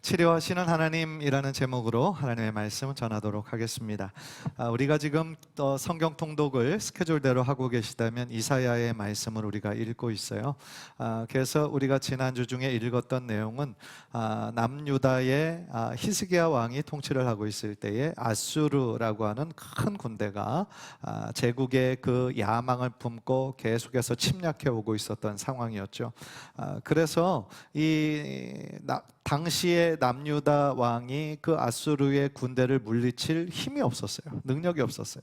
치료하시는 하나님이라는 제목으로 하나님의 말씀을 전하도록 하겠습니다. 우리가 지금 성경 통독을 스케줄대로 하고 계시다면 이사야의 말씀을 우리가 읽고 있어요. 그래서 우리가 지난주 중에 읽었던 내용은 남유다의 히스기야 왕이 통치를 하고 있을 때에 아수르라고 하는 큰 군대가 제국의 그 야망을 품고 계속해서 침략해 오고 있었던 상황이었죠. 그래서 당시에 남유다 왕이 그 아수르의 군대를 물리칠 힘이 없었어요. 능력이 없었어요.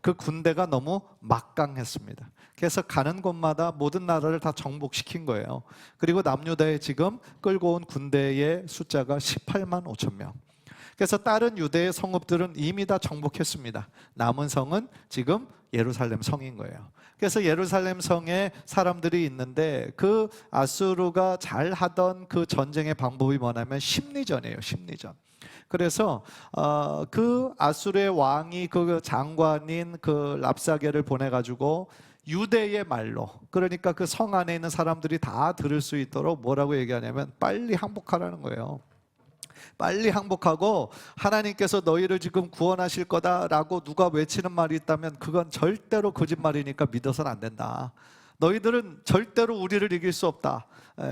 그 군대가 너무 막강했습니다. 그래서 가는 곳마다 모든 나라를 다 정복시킨 거예요. 그리고 남유다에 지금 끌고 온 군대의 숫자가 18만 5천 명. 그래서 다른 유대의 성읍들은 이미 다 정복했습니다. 남은 성은 지금 예루살렘 성인 거예요. 그래서 예루살렘 성에 사람들이 있는데 그 아수르가 잘 하던 그 전쟁의 방법이 뭐냐면 심리전이에요. 심리전. 그래서 그 아수르의 왕이 그 장관인 그 랍사게를 보내가지고 유대의 말로, 그러니까 그 성 안에 있는 사람들이 다 들을 수 있도록 뭐라고 얘기하냐면 빨리 항복하라는 거예요. 빨리 항복하고 하나님께서 너희를 지금 구원하실 거다라고 누가 외치는 말이 있다면 그건 절대로 거짓말이니까 믿어서는 안 된다. 너희들은 절대로 우리를 이길 수 없다.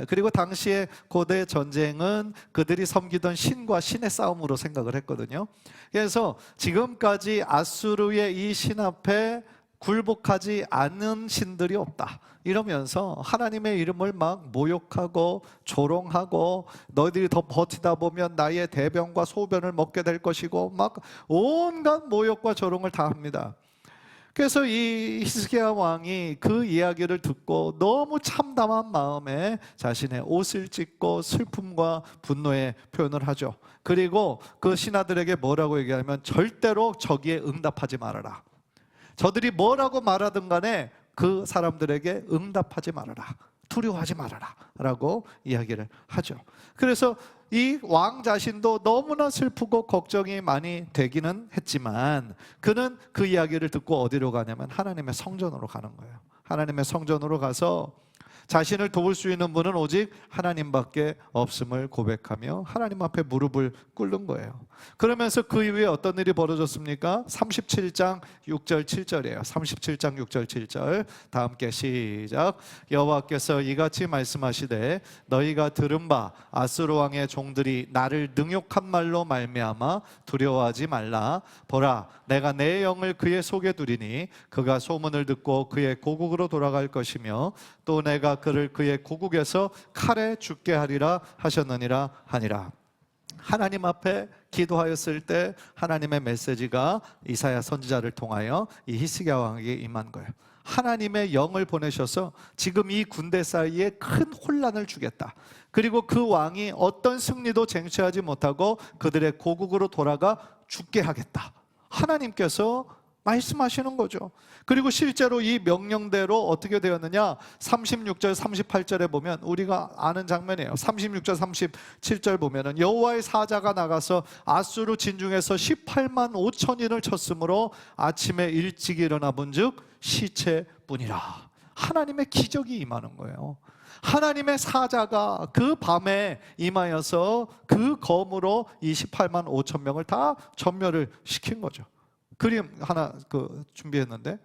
그리고 당시에 고대 전쟁은 그들이 섬기던 신과 신의 싸움으로 생각을 했거든요. 그래서 지금까지 아수르의 이 신 앞에 굴복하지 않는 신들이 없다 이러면서 하나님의 이름을 막 모욕하고 조롱하고 너희들이 더 버티다 보면 나의 대변과 소변을 먹게 될 것이고 막 온갖 모욕과 조롱을 다 합니다. 그래서 이 히스기야 왕이 그 이야기를 듣고 너무 참담한 마음에 자신의 옷을 찢고 슬픔과 분노의 표현을 하죠. 그리고 그 신하들에게 뭐라고 얘기하냐면 절대로 저기에 응답하지 말아라. 저들이 뭐라고 말하든 간에 그 사람들에게 응답하지 말아라. 두려워하지 말아라 라고 이야기를 하죠. 그래서 이 왕 자신도 너무나 슬프고 걱정이 많이 되기는 했지만 그는 그 이야기를 듣고 어디로 가냐면 하나님의 성전으로 가는 거예요. 하나님의 성전으로 가서 자신을 도울 수 있는 분은 오직 하나님밖에 없음을 고백하며 하나님 앞에 무릎을 꿇는 거예요. 그러면서 그 이후에 어떤 일이 벌어졌습니까? 37장 6절 7절이에요 37장 6절 7절 다 함께 시작. 여호와께서 이같이 말씀하시되 너희가 들은 바 아수르 왕의 종들이 나를 능욕한 말로 말미암아 두려워하지 말라. 보라 내가 내 영을 그의 속에 두리니 그가 소문을 듣고 그의 고국으로 돌아갈 것이며 또 내가 그를 그의 고국에서 칼에 죽게 하리라 하셨느니라 하니라. 하나님 앞에 기도하였을 때 하나님의 메시지가 이사야 선지자를 통하여 이 히스기야 왕에게 임한 거예요. 하나님의 영을 보내셔서 지금 이 군대 사이에 큰 혼란을 주겠다. 그리고 그 왕이 어떤 승리도 쟁취하지 못하고 그들의 고국으로 돌아가 죽게 하겠다. 하나님께서 말씀하시는 거죠. 그리고 실제로 이 명령대로 어떻게 되었느냐? 36절 38절에 보면 우리가 아는 장면이에요. 36절 37절 보면은 여호와의 사자가 나가서 아수르 진중에서 18만 5천인을 쳤으므로 아침에 일찍 일어나 본즉 시체뿐이라. 하나님의 기적이 임하는 거예요. 하나님의 사자가 그 밤에 임하여서 그 검으로 이 18만 5천 명을 다 전멸을 시킨 거죠. 그림 하나 준비했는데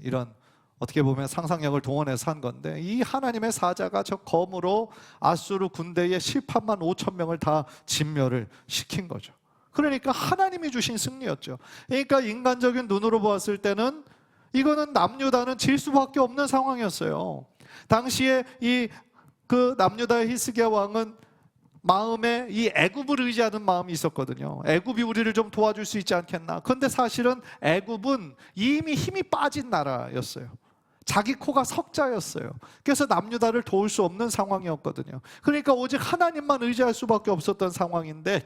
이런 어떻게 보면 상상력을 동원해서 한 건데 이 하나님의 사자가 저 검으로 아수르 군대의 18만 5천 명을 다 진멸을 시킨 거죠. 그러니까 하나님이 주신 승리였죠. 그러니까 인간적인 눈으로 보았을 때는 이거는 남유다는 질 수밖에 없는 상황이었어요. 당시에 그 남유다의 히스기야 왕은 마음에 이 애굽을 의지하는 마음이 있었거든요. 애굽이 우리를 좀 도와줄 수 있지 않겠나. 그런데 사실은 애굽은 이미 힘이 빠진 나라였어요. 자기 코가 석자였어요. 그래서 남유다를 도울 수 없는 상황이었거든요. 그러니까 오직 하나님만 의지할 수밖에 없었던 상황인데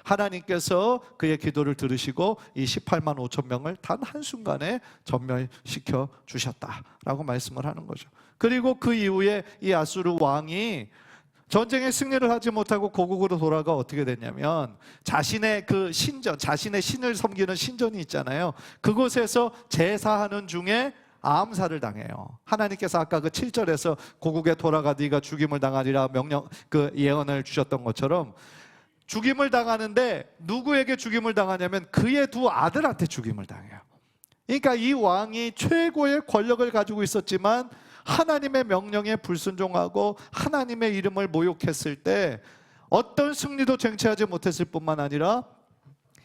하나님께서 그의 기도를 들으시고 이 18만 5천 명을 단 한순간에 전멸시켜 주셨다라고 말씀을 하는 거죠. 그리고 그 이후에 이 아수르 왕이 전쟁에 승리를 하지 못하고 고국으로 돌아가 어떻게 됐냐면 자신의 그 신전, 자신의 신을 섬기는 신전이 있잖아요. 그곳에서 제사하는 중에 암살을 당해요. 하나님께서 아까 그 7절에서 고국에 돌아가 네가 죽임을 당하리라 명령 예언을 주셨던 것처럼 죽임을 당하는데 누구에게 죽임을 당하냐면 그의 두 아들한테 죽임을 당해요. 그러니까 이 왕이 최고의 권력을 가지고 있었지만 하나님의 명령에 불순종하고 하나님의 이름을 모욕했을 때 어떤 승리도 쟁취하지 못했을 뿐만 아니라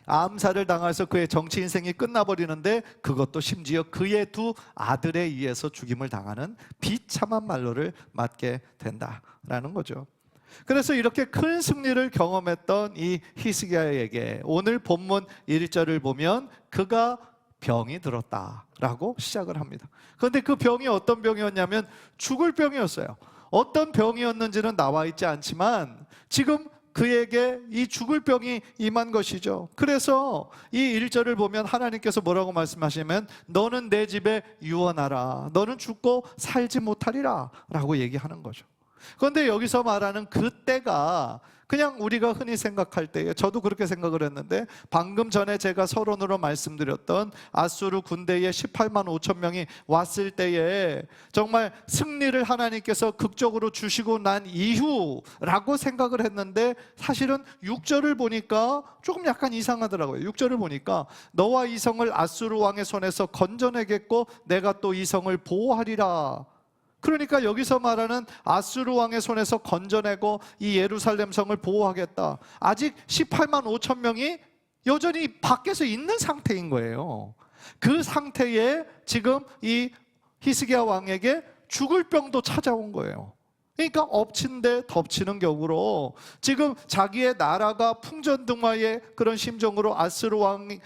암살을 당해서 그의 정치 인생이 끝나버리는데 그것도 심지어 그의 두 아들에 의해서 죽임을 당하는 비참한 말로를 맞게 된다라는 거죠. 그래서 이렇게 큰 승리를 경험했던 이 히스기야에게 오늘 본문 1절을 보면 그가 병이 들었다라고 시작을 합니다. 그런데 그 병이 어떤 병이었냐면 죽을 병이었어요. 어떤 병이었는지는 나와 있지 않지만 지금 그에게 이 죽을 병이 임한 것이죠. 그래서 이 1절을 보면 하나님께서 뭐라고 말씀하시면 너는 내 집에 유언하라, 너는 죽고 살지 못하리라 라고 얘기하는 거죠. 그런데 여기서 말하는 그때가 그냥 우리가 흔히 생각할 때에, 저도 그렇게 생각을 했는데 방금 전에 제가 서론으로 말씀드렸던 아수르 군대에 18만 5천 명이 왔을 때에 정말 승리를 하나님께서 극적으로 주시고 난 이후라고 생각을 했는데 사실은 6절을 보니까 조금 약간 이상하더라고요. 6절을 보니까 너와 이 성을 아수르 왕의 손에서 건져내겠고 내가 또 이 성을 보호하리라. 그러니까 여기서 말하는 아수르 왕의 손에서 건져내고 이 예루살렘 성을 보호하겠다. 아직 18만 5천 명이 여전히 밖에서 있는 상태인 거예요. 그 상태에 지금 이 히스기야 왕에게 죽을 병도 찾아온 거예요. 그러니까 엎친 데 덮치는 격으로 지금 자기의 나라가 풍전등화의 그런 심정으로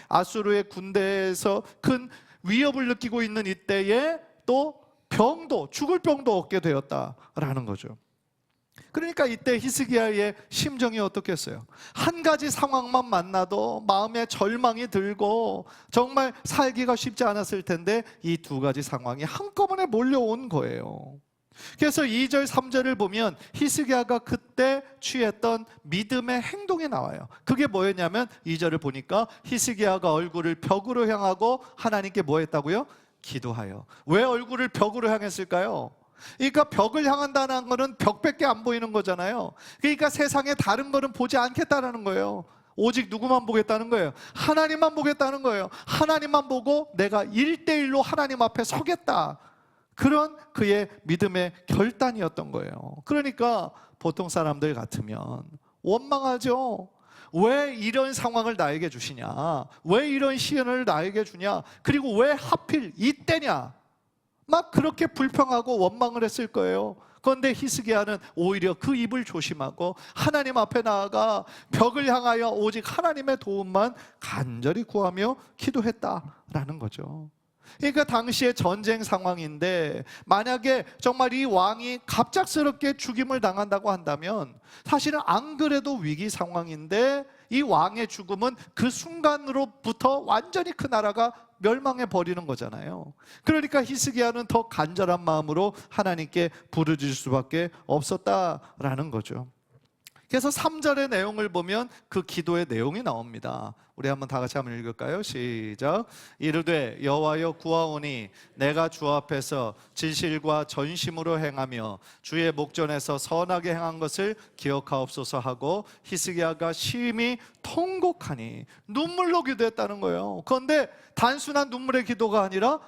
아수르의 군대에서 큰 위협을 느끼고 있는 이때에 또 병도, 죽을 병도 얻게 되었다라는 거죠. 그러니까 이때 히스기야의 심정이 어떻겠어요? 한 가지 상황만 만나도 마음에 절망이 들고 정말 살기가 쉽지 않았을 텐데 이 두 가지 상황이 한꺼번에 몰려온 거예요. 그래서 2절, 3절을 보면 히스기야가 그때 취했던 믿음의 행동이 나와요. 그게 뭐였냐면 2절을 보니까 히스기야가 얼굴을 벽으로 향하고 하나님께 뭐 했다고요? 기도하여. 왜 얼굴을 벽으로 향했을까요? 그러니까 벽을 향한다는 것은 벽밖에 안 보이는 거잖아요. 그러니까 세상에 다른 거는 보지 않겠다는 거예요. 오직 누구만 보겠다는 거예요? 하나님만 보겠다는 거예요. 하나님만 보고 내가 1대1로 하나님 앞에 서겠다. 그런 그의 믿음의 결단이었던 거예요. 그러니까 보통 사람들 같으면 원망하죠. 왜 이런 상황을 나에게 주시냐? 왜 이런 시련을 나에게 주냐? 그리고 왜 하필 이때냐? 막 그렇게 불평하고 원망을 했을 거예요. 그런데 히스기야는 오히려 그 입을 조심하고 하나님 앞에 나아가 벽을 향하여 오직 하나님의 도움만 간절히 구하며 기도했다라는 거죠. 그러니까 당시에 전쟁 상황인데 만약에 정말 이 왕이 갑작스럽게 죽임을 당한다고 한다면 사실은 안 그래도 위기 상황인데 이 왕의 죽음은 그 순간으로부터 완전히 그 나라가 멸망해 버리는 거잖아요. 그러니까 히스기야는 더 간절한 마음으로 하나님께 부르짖을 수밖에 없었다라는 거죠. 그래서 3절의 내용을 보면 그 기도의 내용이 나옵니다. 우리 한번 다 같이 한번 읽을까요? 시작. 이르되 여호와여 구하오니 내가 주 앞에서 진실과 전심으로 행하며 주의 목전에서 선하게 행한 것을 기억하옵소서 하고 히스기야가 심히 통곡하니 눈물로 기도했다는 거예요. 그런데 단순한 눈물의 기도가 아니라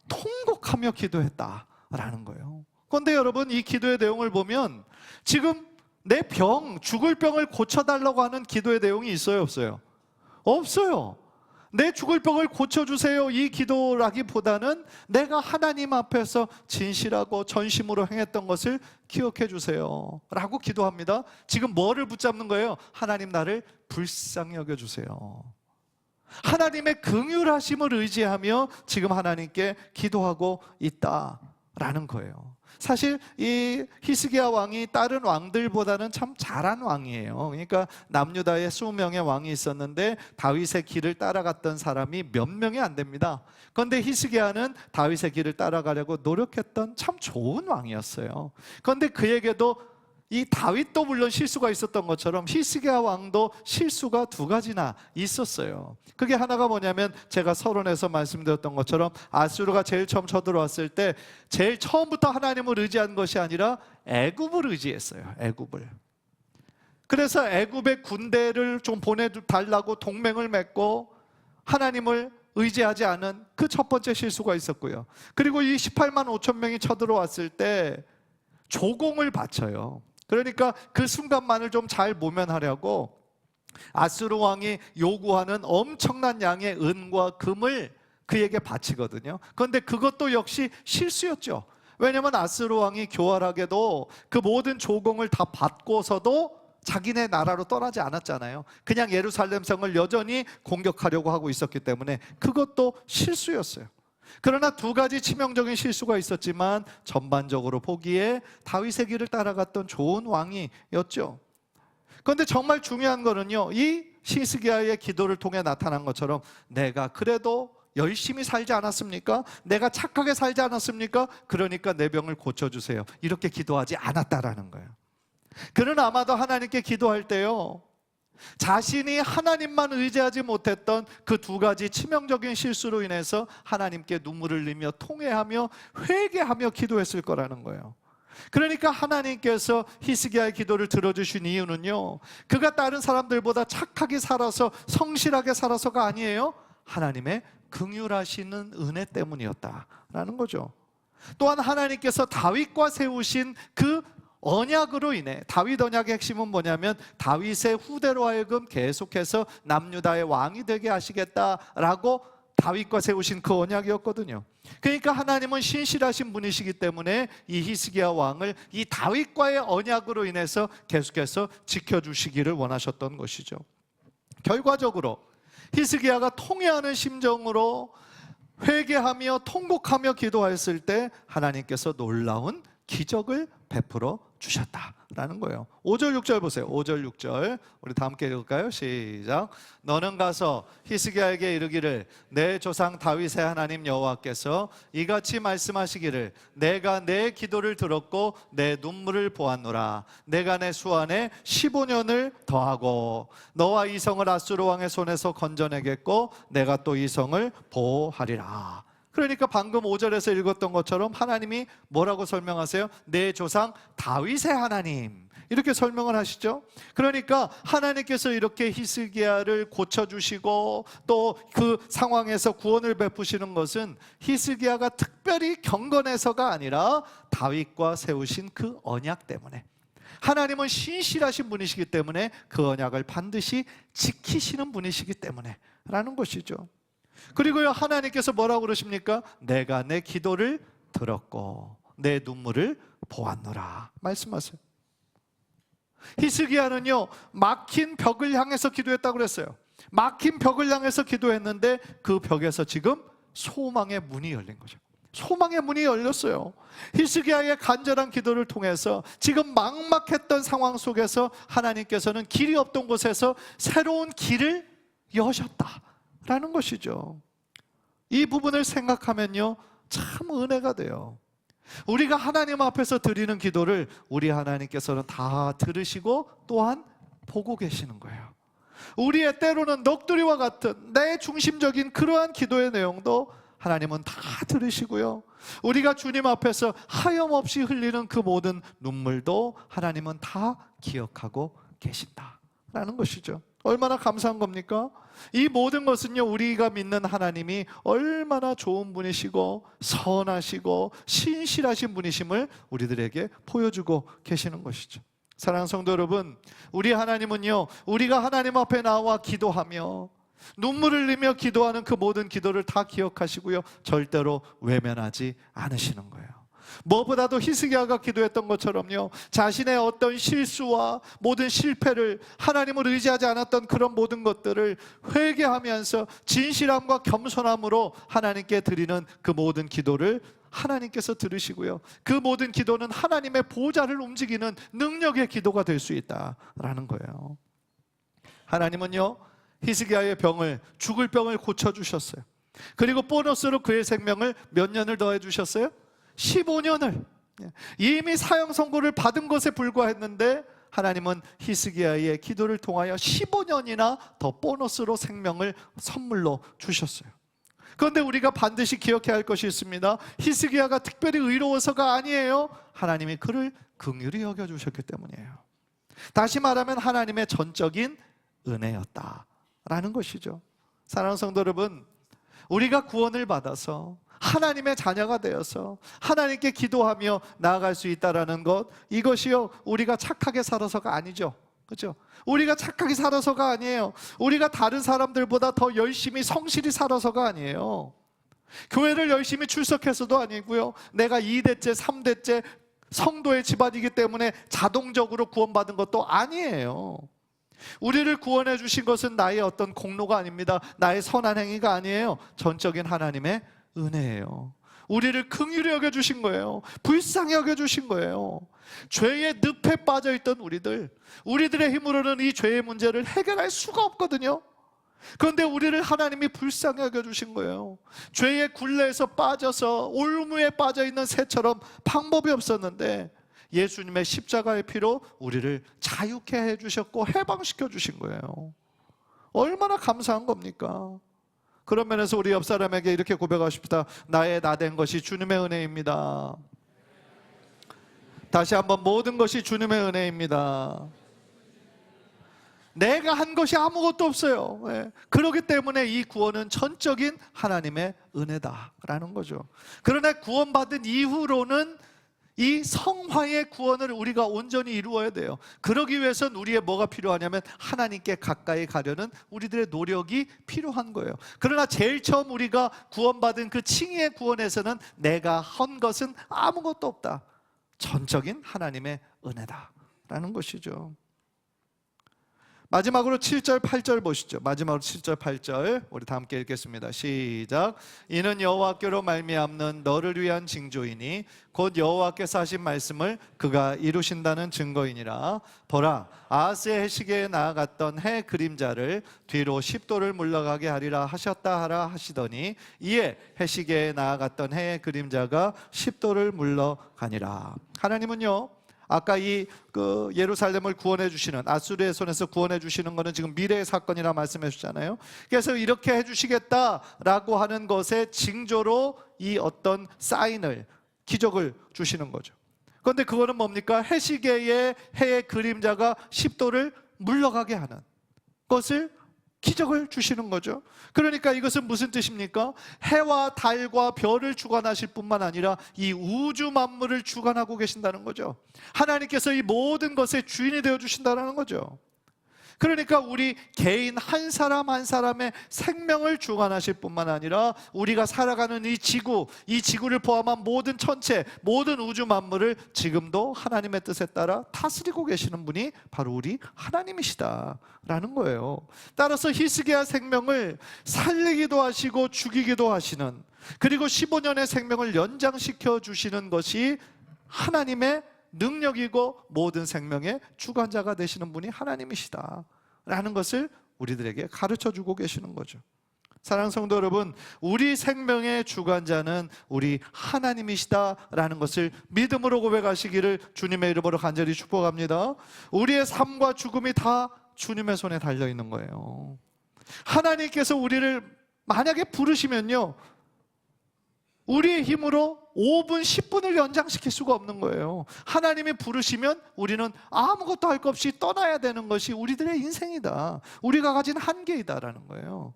통곡하며 기도했다라는 거예요. 그런데 여러분 이 기도의 내용을 보면 지금 내 병, 죽을 병을 고쳐달라고 하는 기도의 내용이 있어요, 없어요? 없어요. 내 죽을 병을 고쳐주세요 이 기도라기보다는 내가 하나님 앞에서 진실하고 전심으로 행했던 것을 기억해 주세요 라고 기도합니다. 지금 뭐를 붙잡는 거예요? 하나님 나를 불쌍히 여겨주세요. 하나님의 긍휼하심을 의지하며 지금 하나님께 기도하고 있다라는 거예요. 사실 이 히스기야 왕이 다른 왕들보다는 참 잘한 왕이에요. 그러니까 남유다에 20명의 왕이 있었는데 다윗의 길을 따라갔던 사람이 몇 명이 안 됩니다. 그런데 히스기야는 다윗의 길을 따라가려고 노력했던 참 좋은 왕이었어요. 그런데 그에게도 이 다윗도 물론 실수가 있었던 것처럼 히스기야 왕도 실수가 두 가지나 있었어요. 그게 하나가 뭐냐면 제가 서론에서 말씀드렸던 것처럼 아수르가 제일 처음 쳐들어왔을 때 제일 처음부터 하나님을 의지한 것이 아니라 애굽을 의지했어요. 애굽을. 그래서 애굽의 군대를 좀 보내달라고 동맹을 맺고 하나님을 의지하지 않은 그 첫 번째 실수가 있었고요. 그리고 이 18만 5천 명이 쳐들어왔을 때 조공을 바쳐요. 그러니까 그 순간만을 좀 잘 모면하려고 아수르 왕이 요구하는 엄청난 양의 은과 금을 그에게 바치거든요. 그런데 그것도 역시 실수였죠. 왜냐하면 아수르 왕이 교활하게도 그 모든 조공을 다 받고서도 자기네 나라로 떠나지 않았잖아요. 그냥 예루살렘 성을 여전히 공격하려고 하고 있었기 때문에 그것도 실수였어요. 그러나 두 가지 치명적인 실수가 있었지만 전반적으로 보기에 다윗의 길을 따라갔던 좋은 왕이었죠. 그런데 정말 중요한 거는요, 이 히스기야의 기도를 통해 나타난 것처럼 내가 그래도 열심히 살지 않았습니까? 내가 착하게 살지 않았습니까? 그러니까 내 병을 고쳐주세요, 이렇게 기도하지 않았다라는 거예요. 그는 아마도 하나님께 기도할 때요, 자신이 하나님만 의지하지 못했던 그 두 가지 치명적인 실수로 인해서 하나님께 눈물을 흘리며 통회하며 회개하며 기도했을 거라는 거예요. 그러니까 하나님께서 히스기야의 기도를 들어주신 이유는요, 그가 다른 사람들보다 착하게 살아서 성실하게 살아서가 아니에요. 하나님의 긍휼하시는 은혜 때문이었다라는 거죠. 또한 하나님께서 다윗과 세우신 그 언약으로 인해, 다윗 언약의 핵심은 뭐냐면 다윗의 후대로 하여금 계속해서 남유다의 왕이 되게 하시겠다라고 다윗과 세우신 그 언약이었거든요. 그러니까 하나님은 신실하신 분이시기 때문에 이 히스기야 왕을 이 다윗과의 언약으로 인해서 계속해서 지켜주시기를 원하셨던 것이죠. 결과적으로 히스기야가 통회하는 심정으로 회개하며 통곡하며 기도했을 때 하나님께서 놀라운 기적을 베풀어 주셨다라는 거예요. 5절 6절 보세요. 5절 6절 우리 다 함께 읽을까요? 시작. 너는 가서 히스기야에게 이르기를 내 조상 다윗의 하나님 여호와께서 이같이 말씀하시기를 내가 내 기도를 들었고 내 눈물을 보았노라. 내가 내 수완에 15년을 더하고 너와 이 성을 아수르 왕의 손에서 건져내겠고 내가 또 이 성을 보호하리라. 그러니까 방금 5절에서 읽었던 것처럼 하나님이 뭐라고 설명하세요? 내 조상 다윗의 하나님, 이렇게 설명을 하시죠. 그러니까 하나님께서 이렇게 히스기야를 고쳐주시고 또 그 상황에서 구원을 베푸시는 것은 히스기야가 특별히 경건해서가 아니라 다윗과 세우신 그 언약 때문에, 하나님은 신실하신 분이시기 때문에 그 언약을 반드시 지키시는 분이시기 때문에 라는 것이죠. 그리고요, 하나님께서 뭐라고 그러십니까? 내가 내 기도를 들었고 내 눈물을 보았노라 말씀하세요. 히스기야는요, 막힌 벽을 향해서 기도했다고 그랬어요. 막힌 벽을 향해서 기도했는데 그 벽에서 지금 소망의 문이 열린 거죠. 소망의 문이 열렸어요. 히스기야의 간절한 기도를 통해서 지금 막막했던 상황 속에서 하나님께서는 길이 없던 곳에서 새로운 길을 여셨다라는 것이죠. 이 부분을 생각하면요, 참 은혜가 돼요. 우리가 하나님 앞에서 드리는 기도를 우리 하나님께서는 다 들으시고 또한 보고 계시는 거예요. 우리의 때로는 넋두리와 같은 내 중심적인 그러한 기도의 내용도 하나님은 다 들으시고요, 우리가 주님 앞에서 하염없이 흘리는 그 모든 눈물도 하나님은 다 기억하고 계신다라는 것이죠. 얼마나 감사한 겁니까? 이 모든 것은요, 우리가 믿는 하나님이 얼마나 좋은 분이시고 선하시고 신실하신 분이심을 우리들에게 보여주고 계시는 것이죠. 사랑하는 성도 여러분, 우리 하나님은요, 우리가 하나님 앞에 나와 기도하며 눈물을 흘리며 기도하는 그 모든 기도를 다 기억하시고요, 절대로 외면하지 않으시는 거예요. 무엇보다도 히스기야가 기도했던 것처럼요, 자신의 어떤 실수와 모든 실패를, 하나님을 의지하지 않았던 그런 모든 것들을 회개하면서 진실함과 겸손함으로 하나님께 드리는 그 모든 기도를 하나님께서 들으시고요, 그 모든 기도는 하나님의 보좌를 움직이는 능력의 기도가 될 수 있다라는 거예요. 하나님은요, 히스기야의 병을, 죽을 병을 고쳐주셨어요. 그리고 보너스로 그의 생명을 몇 년을 더해 주셨어요? 15년을. 이미 사형 선고를 받은 것에 불과했는데 하나님은 히스기야의 기도를 통하여 15년이나 더 보너스로 생명을 선물로 주셨어요. 그런데 우리가 반드시 기억해야 할 것이 있습니다. 히스기야가 특별히 의로워서가 아니에요. 하나님이 그를 긍휼히 여겨주셨기 때문이에요. 다시 말하면 하나님의 전적인 은혜였다라는 것이죠. 사랑하는 성도 여러분, 우리가 구원을 받아서 하나님의 자녀가 되어서 하나님께 기도하며 나아갈 수 있다는 것, 이것이요 우리가 착하게 살아서가 아니죠. 그렇죠? 우리가 착하게 살아서가 아니에요. 우리가 다른 사람들보다 더 열심히 성실히 살아서가 아니에요. 교회를 열심히 출석해서도 아니고요, 내가 2대째 3대째 성도의 집안이기 때문에 자동적으로 구원받은 것도 아니에요. 우리를 구원해 주신 것은 나의 어떤 공로가 아닙니다. 나의 선한 행위가 아니에요. 전적인 하나님의 은혜예요. 우리를 긍휼히 여겨주신 거예요. 불쌍히 여겨주신 거예요. 죄의 늪에 빠져있던 우리들의 힘으로는 이 죄의 문제를 해결할 수가 없거든요. 그런데 우리를 하나님이 불쌍히 여겨주신 거예요. 죄의 굴레에서 빠져서 올무에 빠져있는 새처럼 방법이 없었는데 예수님의 십자가의 피로 우리를 자유케 해주셨고 해방시켜 주신 거예요. 얼마나 감사한 겁니까? 그런 면에서 우리 옆 사람에게 이렇게 고백하고 싶다. 나의 나 된 것이 주님의 은혜입니다. 다시 한번, 모든 것이 주님의 은혜입니다. 내가 한 것이 아무것도 없어요. 그렇기 때문에 이 구원은 전적인 하나님의 은혜다라는 거죠. 그러나 구원받은 이후로는 이 성화의 구원을 우리가 온전히 이루어야 돼요. 그러기 위해서는 우리의 뭐가 필요하냐면 하나님께 가까이 가려는 우리들의 노력이 필요한 거예요. 그러나 제일 처음 우리가 구원받은 그 칭의의 구원에서는 내가 한 것은 아무것도 없다. 전적인 하나님의 은혜다라는 것이죠. 마지막으로 7절 8절 보시죠. 마지막으로 7절 8절 우리 다 함께 읽겠습니다. 시작. 이는 여호와께로 말미암는 너를 위한 징조이니 곧 여호와께서 하신 말씀을 그가 이루신다는 증거이니라. 보라, 아하스의 해시계에 나아갔던 해 그림자를 뒤로 10도를 물러가게 하리라 하셨다 하라 하시더니 이에 해시계에 나아갔던 해의 그림자가 10도를 물러가니라. 하나님은요, 아까 예루살렘을 구원해 주시는, 아수르의 손에서 구원해 주시는 것은 지금 미래의 사건이라 말씀해 주잖아요. 그래서 이렇게 해 주시겠다라고 하는 것의 징조로 이 어떤 사인을, 기적을 주시는 거죠. 그런데 그거는 뭡니까? 해시계의 해의 그림자가 10도를 물러가게 하는 것을, 기적을 주시는 거죠. 그러니까 이것은 무슨 뜻입니까? 해와 달과 별을 주관하실 뿐만 아니라 이 우주 만물을 주관하고 계신다는 거죠. 하나님께서 이 모든 것의 주인이 되어 주신다는 거죠. 그러니까 우리 개인 한 사람 한 사람의 생명을 주관하실 뿐만 아니라 우리가 살아가는 이 지구를 포함한 모든 천체, 모든 우주 만물을 지금도 하나님의 뜻에 따라 다스리고 계시는 분이 바로 우리 하나님이시다라는 거예요. 따라서 히스기야 생명을 살리기도 하시고 죽이기도 하시는, 그리고 15년의 생명을 연장시켜 주시는 것이 하나님의 능력이고 모든 생명의 주관자가 되시는 분이 하나님이시다라는 것을 우리들에게 가르쳐주고 계시는 거죠. 사랑하는 성도 여러분, 우리 생명의 주관자는 우리 하나님이시다라는 것을 믿음으로 고백하시기를 주님의 이름으로 간절히 축복합니다. 우리의 삶과 죽음이 다 주님의 손에 달려있는 거예요. 하나님께서 우리를 만약에 부르시면요, 우리의 힘으로 5분, 10분을 연장시킬 수가 없는 거예요. 하나님이 부르시면 우리는 아무것도 할 것 없이 떠나야 되는 것이 우리들의 인생이다. 우리가 가진 한계이다라는 거예요.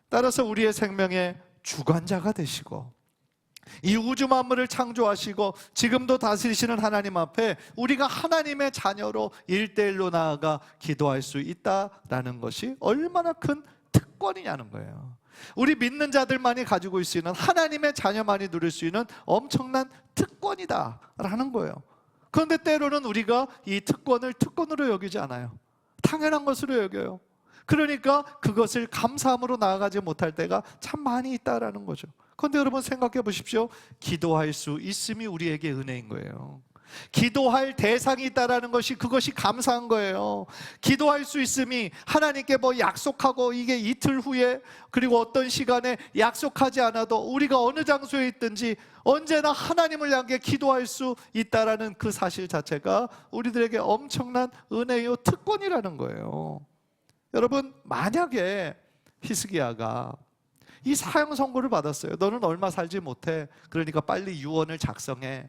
따라서 우리의 생명의 주관자가 되시고 이 우주 만물을 창조하시고 지금도 다스리시는 하나님 앞에 우리가 하나님의 자녀로 1대1로 나아가 기도할 수 있다라는 것이 얼마나 큰 특권이냐는 거예요. 우리 믿는 자들만이 가지고 있을 수 있는, 하나님의 자녀만이 누릴 수 있는 엄청난 특권이다라는 거예요. 그런데 때로는 우리가 이 특권을 특권으로 여기지 않아요. 당연한 것으로 여겨요. 그러니까 그것을 감사함으로 나아가지 못할 때가 참 많이 있다라는 거죠. 그런데 여러분 생각해 보십시오. 기도할 수 있음이 우리에게 은혜인 거예요. 기도할 대상이 있다라는 것이, 그것이 감사한 거예요. 기도할 수 있음이, 하나님께 뭐 약속하고 이게 이틀 후에 그리고 어떤 시간에 약속하지 않아도 우리가 어느 장소에 있든지 언제나 하나님을 향해 기도할 수 있다라는 그 사실 자체가 우리들에게 엄청난 은혜요 특권이라는 거예요. 여러분, 만약에 히스기야가 이 사형 선고를 받았어요. 너는 얼마 살지 못해, 그러니까 빨리 유언을 작성해.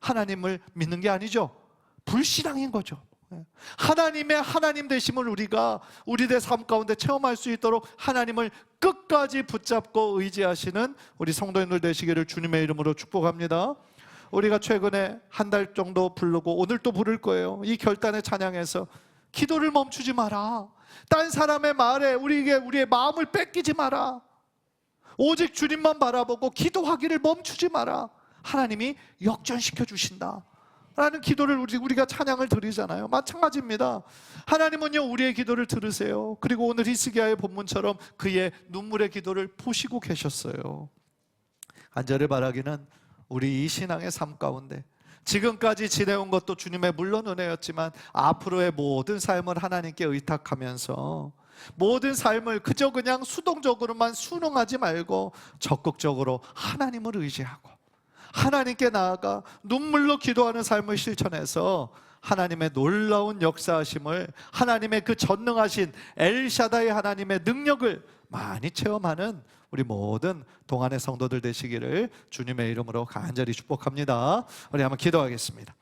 하나님을 믿는 게 아니죠. 불신앙인 거죠. 하나님의 하나님 되심을 우리가 우리의 삶 가운데 체험할 수 있도록 하나님을 끝까지 붙잡고 의지하시는 우리 성도님들 되시기를 주님의 이름으로 축복합니다. 우리가 최근에 한 달 정도 부르고 오늘 또 부를 거예요. 이 결단의 찬양에서 기도를 멈추지 마라. 딴 사람의 말에 우리의 마음을 뺏기지 마라. 오직 주님만 바라보고 기도하기를 멈추지 마라. 하나님이 역전시켜 주신다 라는 기도를 우리가 찬양을 드리잖아요. 마찬가지입니다. 하나님은요, 우리의 기도를 들으세요. 그리고 오늘 히스기야의 본문처럼 그의 눈물의 기도를 보시고 계셨어요. 간절히 바라기는 우리 이 신앙의 삶 가운데 지금까지 지내온 것도 주님의 물론 은혜였지만 앞으로의 모든 삶을 하나님께 의탁하면서 모든 삶을 그저 그냥 수동적으로만 순응하지 말고 적극적으로 하나님을 의지하고 하나님께 나아가 눈물로 기도하는 삶을 실천해서 하나님의 놀라운 역사하심을, 하나님의 그 전능하신 엘샤다이 하나님의 능력을 많이 체험하는 우리 모든 동안의 성도들 되시기를 주님의 이름으로 간절히 축복합니다. 우리 한번 기도하겠습니다.